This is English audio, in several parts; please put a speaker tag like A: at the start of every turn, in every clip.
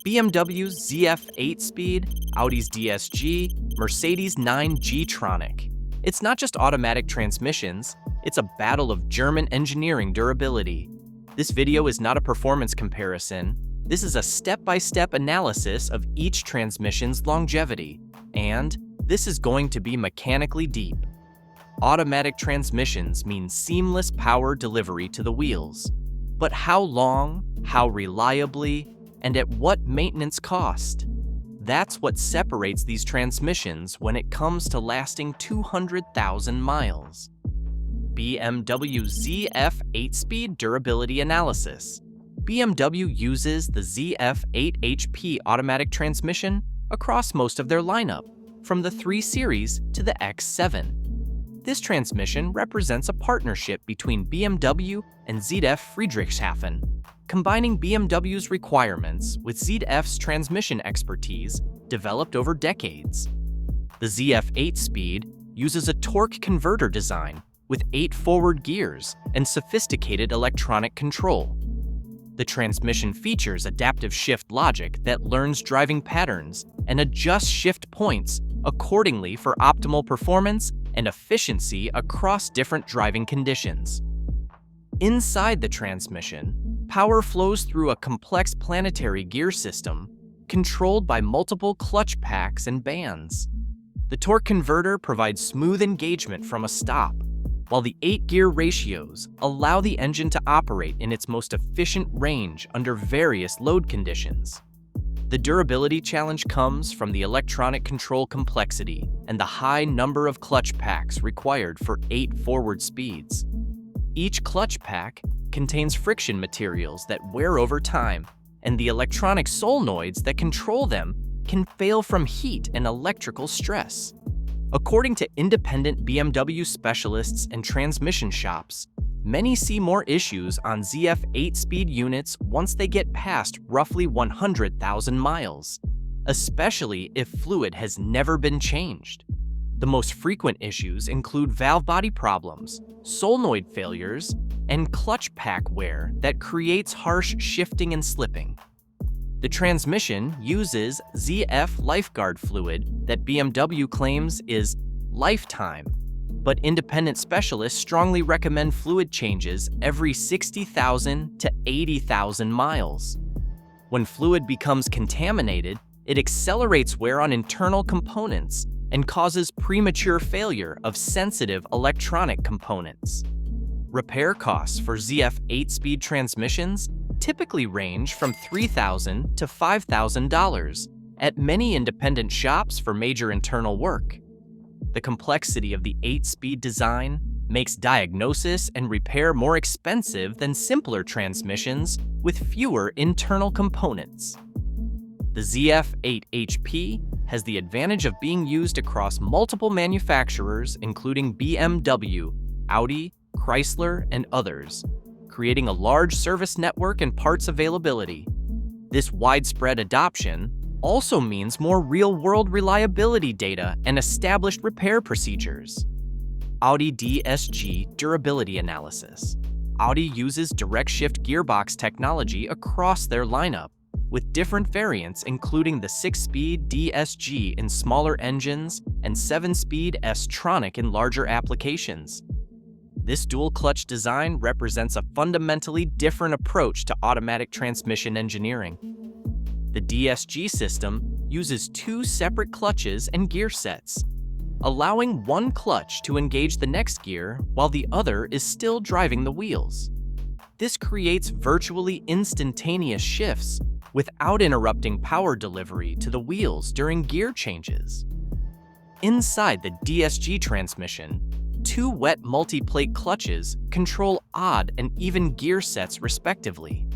A: BMW's ZF 8-speed, Audi's DSG, Mercedes' 9G-Tronic. It's not just automatic transmissions, it's a battle of German engineering durability. This video is not a performance comparison. This is a step-by-step analysis of each transmission's longevity, and this is going to be mechanically deep. Automatic transmissions mean seamless power delivery to the wheels. But how long, how reliably, and at what maintenance cost? That's what separates these transmissions when it comes to lasting 200,000 miles. BMW ZF 8-speed durability analysis. BMW uses the ZF 8HP automatic transmission across most of their lineup, from the 3 Series to the X7. This transmission represents a partnership between BMW and ZF Friedrichshafen, combining BMW's requirements with ZF's transmission expertise developed over decades. The ZF 8-speed uses a torque converter design with 8 forward gears and sophisticated electronic control. The transmission features adaptive shift logic that learns driving patterns and adjusts shift points accordingly for optimal performance and efficiency across different driving conditions. Inside the transmission, power flows through a complex planetary gear system controlled by multiple clutch packs and bands. The torque converter provides smooth engagement from a stop, while the 8-gear ratios allow the engine to operate in its most efficient range under various load conditions. The durability challenge comes from the electronic control complexity and the high number of clutch packs required for 8 forward speeds. Each clutch pack contains friction materials that wear over time, and the electronic solenoids that control them can fail from heat and electrical stress. According to independent BMW specialists and transmission shops, many see more issues on ZF 8-speed units once they get past roughly 100,000 miles, especially if fluid has never been changed. The most frequent issues include valve body problems, solenoid failures, and clutch pack wear that creates harsh shifting and slipping. The transmission uses ZF Lifeguard fluid that BMW claims is lifetime, but independent specialists strongly recommend fluid changes every 60,000 to 80,000 miles. When fluid becomes contaminated, it accelerates wear on internal components and causes premature failure of sensitive electronic components. Repair costs for ZF 8-speed transmissions typically range from $3,000 to $5,000 at many independent shops for major internal work. The complexity of the 8-speed design makes diagnosis and repair more expensive than simpler transmissions with fewer internal components. The ZF 8HP has the advantage of being used across multiple manufacturers, including BMW, Audi, Chrysler, and others, creating a large service network and parts availability. This widespread adoption also means more real-world reliability data and established repair procedures. Audi DSG durability analysis. Audi uses direct shift gearbox technology across their lineup, with different variants including the 6-speed DSG in smaller engines and 7-speed S-Tronic in larger applications. This dual-clutch design represents a fundamentally different approach to automatic transmission engineering. The DSG system uses 2 separate clutches and gear sets, allowing one clutch to engage the next gear while the other is still driving the wheels. This creates virtually instantaneous shifts without interrupting power delivery to the wheels during gear changes. Inside the DSG transmission, 2 wet multi-plate clutches control odd and even gear sets respectively.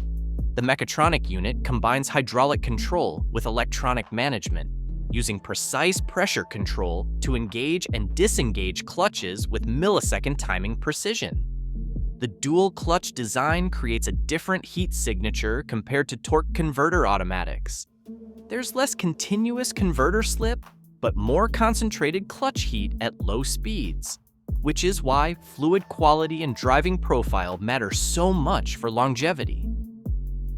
A: The mechatronic unit combines hydraulic control with electronic management, using precise pressure control to engage and disengage clutches with millisecond timing precision. The dual clutch design creates a different heat signature compared to torque converter automatics. There's less continuous converter slip, but more concentrated clutch heat at low speeds, which is why fluid quality and driving profile matter so much for longevity.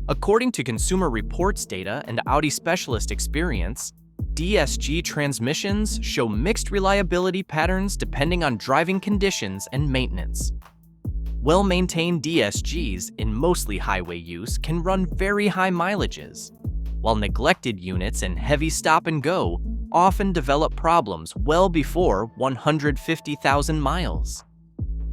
A: According to Consumer Reports data and Audi specialist experience, DSG transmissions show mixed reliability patterns depending on driving conditions and maintenance. Well-maintained DSGs in mostly highway use can run very high mileages, while neglected units and heavy stop-and-go often develop problems well before 150,000 miles.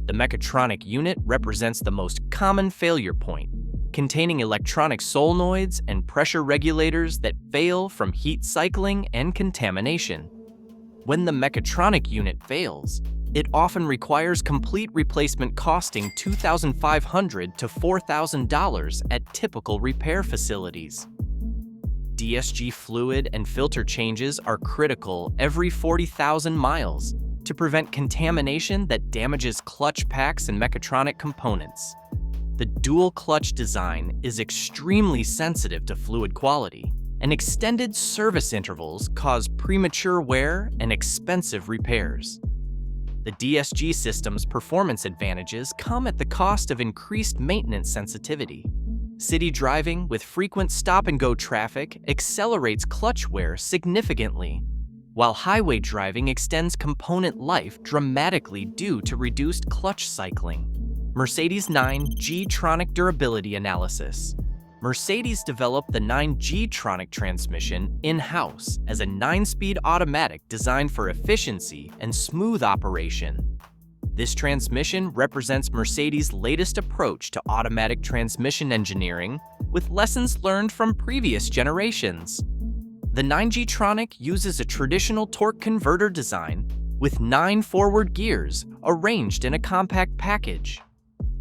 A: The mechatronic unit represents the most common failure point, containing electronic solenoids and pressure regulators that fail from heat cycling and contamination. When the mechatronic unit fails, it often requires complete replacement costing $2,500 to $4,000 at typical repair facilities. DSG fluid and filter changes are critical every 40,000 miles to prevent contamination that damages clutch packs and mechatronic components. The dual clutch design is extremely sensitive to fluid quality, and extended service intervals cause premature wear and expensive repairs. The DSG system's performance advantages come at the cost of increased maintenance sensitivity. City driving with frequent stop-and-go traffic accelerates clutch wear significantly, while highway driving extends component life dramatically due to reduced clutch cycling. Mercedes 9G-Tronic durability analysis. Mercedes developed the 9G-Tronic transmission in-house as a 9-speed automatic designed for efficiency and smooth operation. This transmission represents Mercedes' latest approach to automatic transmission engineering, with lessons learned from previous generations. The 9G-Tronic uses a traditional torque converter design with 9 forward gears arranged in a compact package.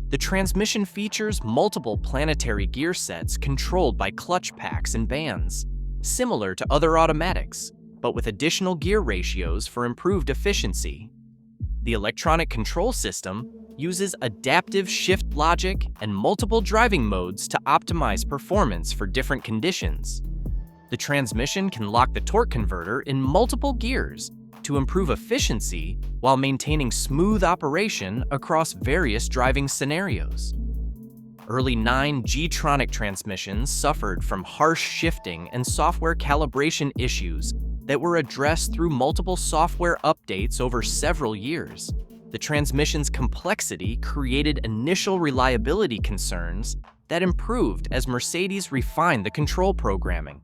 A: The transmission features multiple planetary gear sets controlled by clutch packs and bands, similar to other automatics, but with additional gear ratios for improved efficiency. The electronic control system uses adaptive shift logic and multiple driving modes to optimize performance for different conditions. The transmission can lock the torque converter in multiple gears to improve efficiency while maintaining smooth operation across various driving scenarios. Early 9G-Tronic transmissions suffered from harsh shifting and software calibration issues that were addressed through multiple software updates over several years. The transmission's complexity created initial reliability concerns that improved as Mercedes refined the control programming.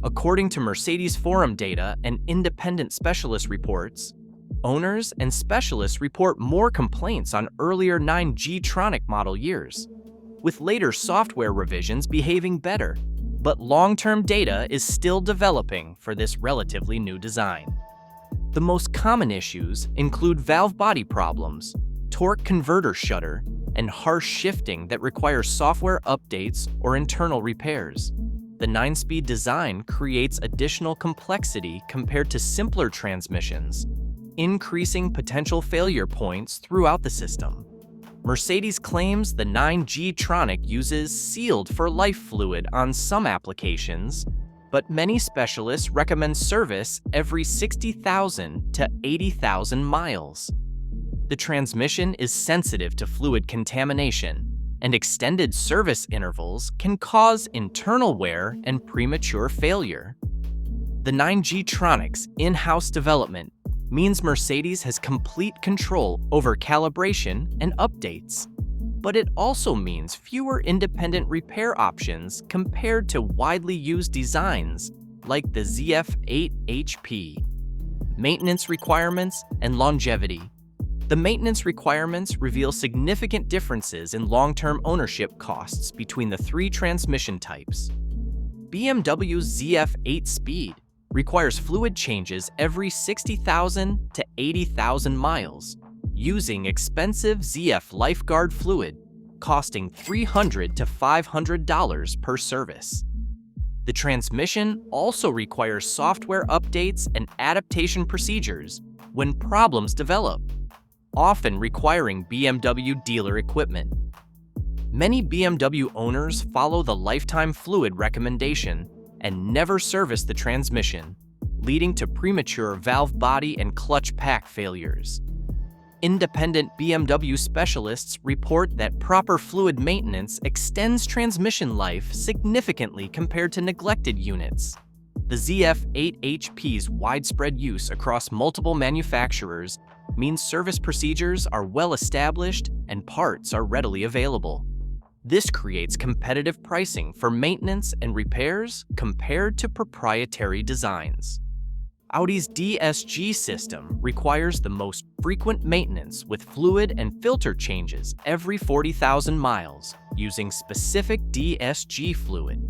A: According to Mercedes forum data and independent specialist reports, owners and specialists report more complaints on earlier 9G-Tronic model years, with later software revisions behaving better, but long-term data is still developing for this relatively new design. The most common issues include valve body problems, torque converter shudder, and harsh shifting that require software updates or internal repairs. The 9-speed design creates additional complexity compared to simpler transmissions, increasing potential failure points throughout the system. Mercedes claims the 9G-Tronic uses sealed-for-life fluid on some applications, but many specialists recommend service every 60,000 to 80,000 miles. The transmission is sensitive to fluid contamination, and extended service intervals can cause internal wear and premature failure. The 9G-Tronic's in-house development means Mercedes has complete control over calibration and updates, but it also means fewer independent repair options compared to widely used designs like the ZF 8HP. Maintenance requirements and longevity. The maintenance requirements reveal significant differences in long-term ownership costs between the 3 transmission types. BMW ZF 8-speed requires fluid changes every 60,000 to 80,000 miles, using expensive ZF Lifeguard fluid, costing $300 to $500 per service. The transmission also requires software updates and adaptation procedures when problems develop, often requiring BMW dealer equipment. Many BMW owners follow the lifetime fluid recommendation and never service the transmission, leading to premature valve body and clutch pack failures. Independent BMW specialists report that proper fluid maintenance extends transmission life significantly compared to neglected units. The ZF-8HP's widespread use across multiple manufacturers means service procedures are well established and parts are readily available. This creates competitive pricing for maintenance and repairs compared to proprietary designs. Audi's DSG system requires the most frequent maintenance with fluid and filter changes every 40,000 miles using specific DSG fluid.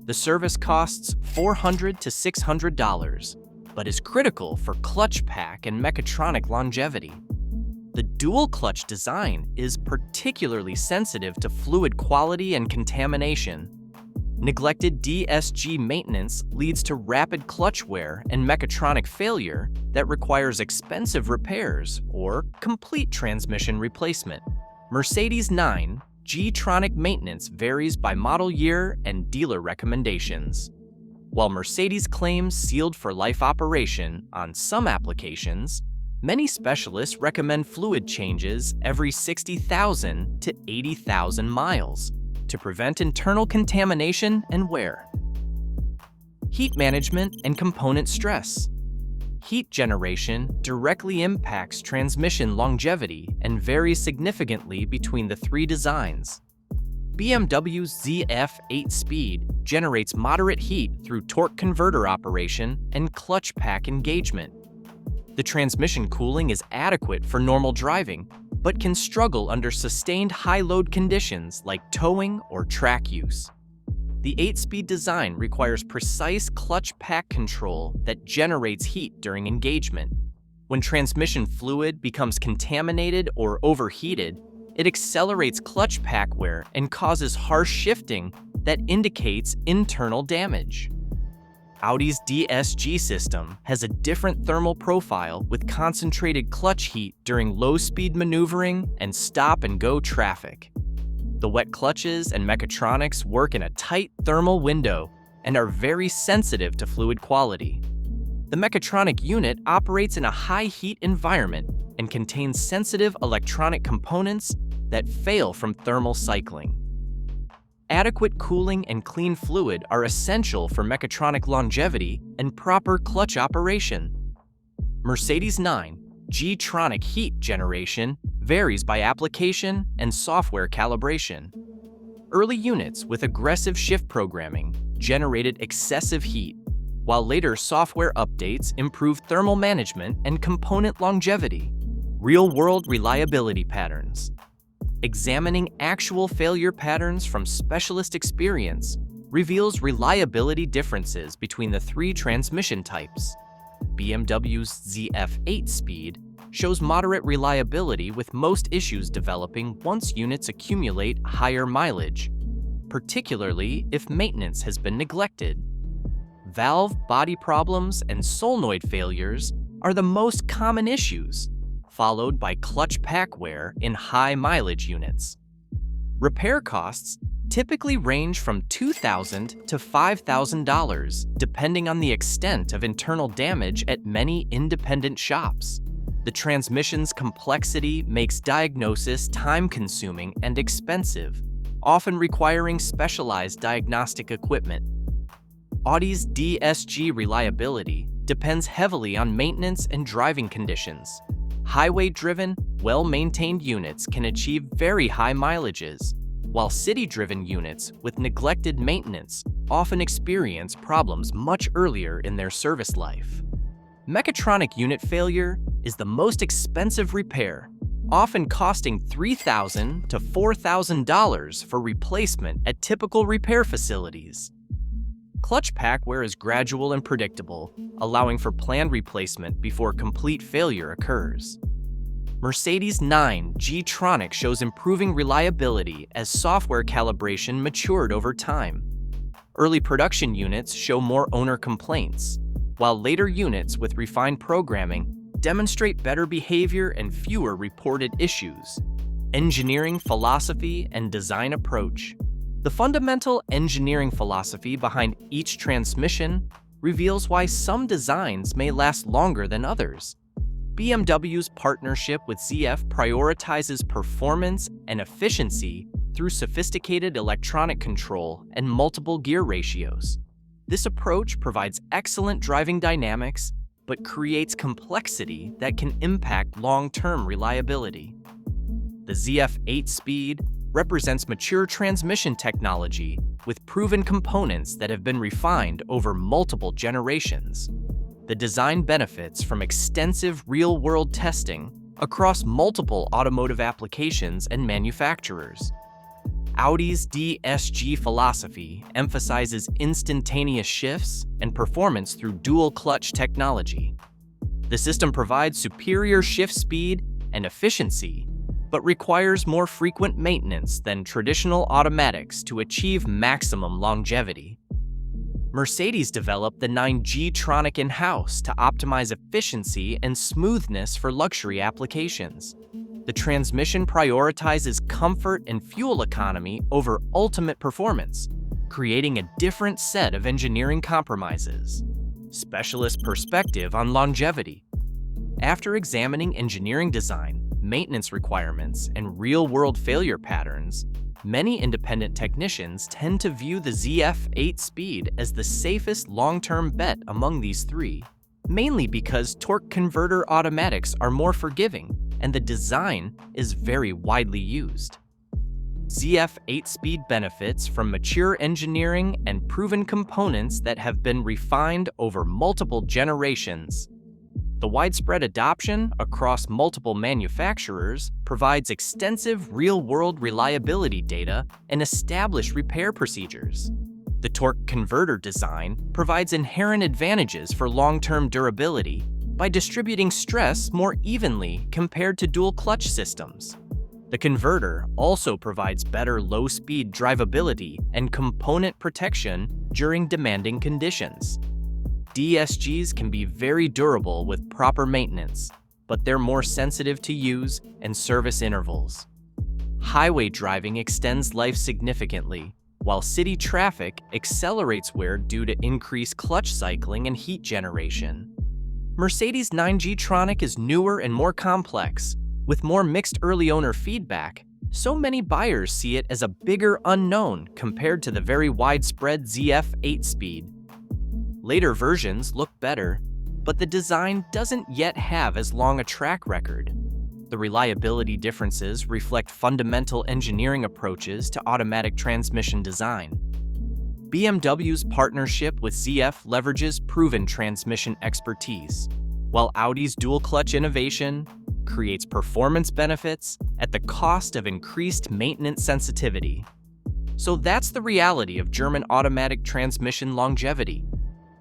A: The service costs $400 to $600, but is critical for clutch pack and mechatronic longevity. The dual clutch design is particularly sensitive to fluid quality and contamination. Neglected DSG maintenance leads to rapid clutch wear and mechatronic failure that requires expensive repairs or complete transmission replacement. Mercedes 9G-Tronic maintenance varies by model year and dealer recommendations. While Mercedes claims sealed-for-life operation on some applications, many specialists recommend fluid changes every 60,000 to 80,000 miles to prevent internal contamination and wear. Heat management and component stress. Heat generation directly impacts transmission longevity and varies significantly between the three designs. BMW ZF 8-speed generates moderate heat through torque converter operation and clutch pack engagement. The transmission cooling is adequate for normal driving, but can struggle under sustained high-load conditions like towing or track use. The 8-speed design requires precise clutch pack control that generates heat during engagement. When transmission fluid becomes contaminated or overheated, it accelerates clutch pack wear and causes harsh shifting that indicates internal damage. Audi's DSG system has a different thermal profile with concentrated clutch heat during low-speed maneuvering and stop-and-go traffic. The wet clutches and mechatronics work in a tight thermal window and are very sensitive to fluid quality. The mechatronic unit operates in a high-heat environment and contains sensitive electronic components that fail from thermal cycling. Adequate cooling and clean fluid are essential for mechatronic longevity and proper clutch operation. Mercedes 9G-Tronic heat generation varies by application and software calibration. Early units with aggressive shift programming generated excessive heat, while later software updates improved thermal management and component longevity. Real-world reliability patterns. Examining actual failure patterns from specialist experience reveals reliability differences between the three transmission types. BMW's ZF 8-speed shows moderate reliability with most issues developing once units accumulate higher mileage, particularly if maintenance has been neglected. Valve body problems and solenoid failures are the most common issues, followed by clutch pack wear in high mileage units. Repair costs typically range from $2,000 to $5,000, depending on the extent of internal damage at many independent shops. The transmission's complexity makes diagnosis time-consuming and expensive, often requiring specialized diagnostic equipment. Audi's DSG reliability depends heavily on maintenance and driving conditions. Highway-driven, well-maintained units can achieve very high mileages, while city-driven units with neglected maintenance often experience problems much earlier in their service life. Mechatronic unit failure is the most expensive repair, often costing $3,000 to $4,000 for replacement at typical repair facilities. Clutch pack wear is gradual and predictable, allowing for planned replacement before complete failure occurs. Mercedes 9G-Tronic shows improving reliability as software calibration matured over time. Early production units show more owner complaints, while later units with refined programming demonstrate better behavior and fewer reported issues. Engineering philosophy and design approach. The fundamental engineering philosophy behind each transmission reveals why some designs may last longer than others. BMW's partnership with ZF prioritizes performance and efficiency through sophisticated electronic control and multiple gear ratios. This approach provides excellent driving dynamics, but creates complexity that can impact long-term reliability. The ZF 8-speed represents mature transmission technology with proven components that have been refined over multiple generations. The design benefits from extensive real-world testing across multiple automotive applications and manufacturers. Audi's DSG philosophy emphasizes instantaneous shifts and performance through dual-clutch technology. The system provides superior shift speed and efficiency, but requires more frequent maintenance than traditional automatics to achieve maximum longevity. Mercedes developed the 9G-Tronic in-house to optimize efficiency and smoothness for luxury applications. The transmission prioritizes comfort and fuel economy over ultimate performance, creating a different set of engineering compromises. Specialist perspective on longevity. After examining engineering design, maintenance requirements, and real-world failure patterns, many independent technicians tend to view the ZF 8-speed as the safest long-term bet among these three, mainly because torque converter automatics are more forgiving and the design is very widely used. ZF 8-speed benefits from mature engineering and proven components that have been refined over multiple generations. The widespread adoption across multiple manufacturers provides extensive real-world reliability data and established repair procedures. The torque converter design provides inherent advantages for long-term durability by distributing stress more evenly compared to dual-clutch systems. The converter also provides better low-speed drivability and component protection during demanding conditions. DSGs can be very durable with proper maintenance, but they're more sensitive to use and service intervals. Highway driving extends life significantly, while city traffic accelerates wear due to increased clutch cycling and heat generation. Mercedes 9G-Tronic is newer and more complex, with more mixed early owner feedback. So many buyers see it as a bigger unknown compared to the very widespread ZF 8-speed. Later versions look better, but the design doesn't yet have as long a track record. The reliability differences reflect fundamental engineering approaches to automatic transmission design. BMW's partnership with ZF leverages proven transmission expertise, while Audi's dual-clutch innovation creates performance benefits at the cost of increased maintenance sensitivity. So that's the reality of German automatic transmission longevity.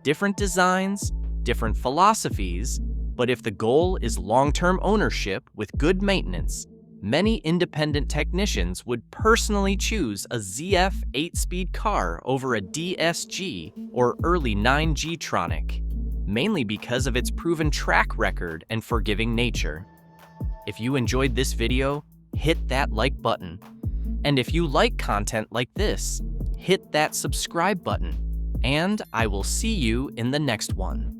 A: Different designs, different philosophies, but if the goal is long-term ownership with good maintenance, many independent technicians would personally choose a ZF 8-speed car over a DSG or early 9G-Tronic, mainly because of its proven track record and forgiving nature. If you enjoyed this video, hit that like button. And if you like content like this, hit that subscribe button. And I will see you in the next one.